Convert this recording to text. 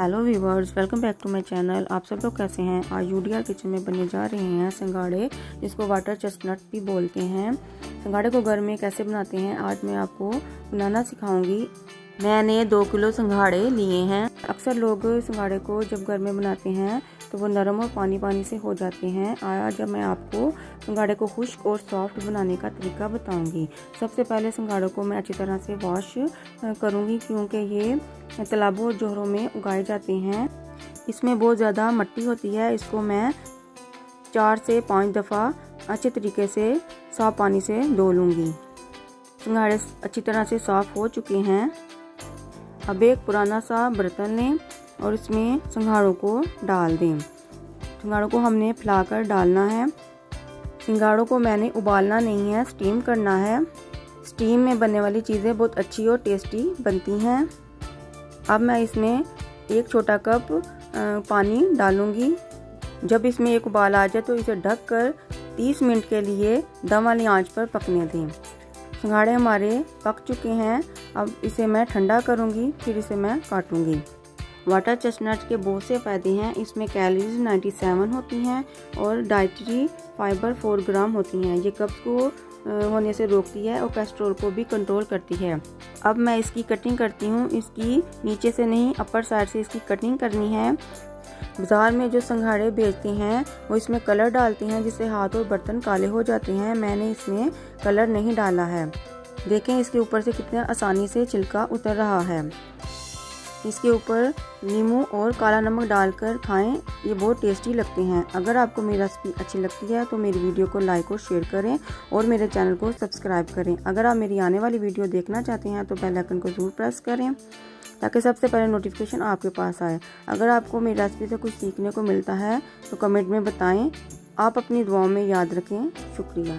Hello viewers, welcome back to my channel. आप सब लोग कैसे हैं। आज यूडीआर किचन में बनने जा रहे हैं सिंघाड़े, जिसको वाटर चेस्टनट भी बोलते हैं। सिंघाड़े को घर में कैसे बनाते हैं आज मैं आपको बनाना सिखाऊंगी। मैंने 2 किलो सिंघाड़े लिए हैं। अक्सर लोग सिंघाड़े को जब घर में बनाते हैं तो वो नरम और पानी पानी से हो जाते हैं। आज मैं आपको सिंघाड़े को खुश्क और सॉफ्ट बनाने का तरीका बताऊंगी। सबसे पहले सिंघाड़ों को मैं अच्छी तरह से वॉश करूंगी, क्योंकि ये तालाबों और जोहरों में उगाए जाते हैं। इसमें बहुत ज़्यादा मिट्टी होती है। इसको मैं 4 से 5 दफ़ा अच्छे तरीके से साफ पानी से धो लूँगी। सिंघाड़े अच्छी तरह से साफ हो चुके हैं। अब एक पुराना सा बर्तन लें और इसमें सिंघाड़ों को डाल दें। सिंघाड़ों को हमने फैलाकर डालना है। सिंघाड़ों को मैंने उबालना नहीं है, स्टीम करना है। स्टीम में बनने वाली चीज़ें बहुत अच्छी और टेस्टी बनती हैं। अब मैं इसमें 1 छोटा कप पानी डालूंगी। जब इसमें एक उबाल आ जाए तो इसे ढककर 30 मिनट के लिए दम वाली आंच पर पकने दें। सिंघाड़े हमारे पक चुके हैं। अब इसे मैं ठंडा करूंगी, फिर इसे मैं काटूंगी। वाटर चेस्टनट के बहुत से फ़ायदे हैं। इसमें कैलोरीज 97 होती हैं और डाइटरी फाइबर 4 ग्राम होती हैं। ये कब्ज़ को होने से रोकती है और कोलेस्ट्रॉल को भी कंट्रोल करती है। अब मैं इसकी कटिंग करती हूँ। इसकी नीचे से नहीं, अपर साइड से इसकी कटिंग करनी है। बाज़ार में जो सिंघाड़े बेचते हैं वो इसमें कलर डालते हैं, जिससे हाथ और बर्तन काले हो जाते हैं। मैंने इसमें कलर नहीं डाला है। देखें इसके ऊपर से कितने आसानी से छिलका उतर रहा है। इसके ऊपर नींबू और काला नमक डालकर खाएं, ये बहुत टेस्टी लगते हैं। अगर आपको मेरी रेसिपी अच्छी लगती है तो मेरी वीडियो को लाइक और शेयर करें और मेरे चैनल को सब्सक्राइब करें। अगर आप मेरी आने वाली वीडियो देखना चाहते हैं तो बेल आइकन को ज़रूर प्रेस करें, ताकि सबसे पहले नोटिफिकेशन आपके पास आए। अगर आपको मेरी रेसिपी से कुछ सीखने को मिलता है तो कमेंट में बताएं। आप अपनी दुआओं में याद रखें। शुक्रिया।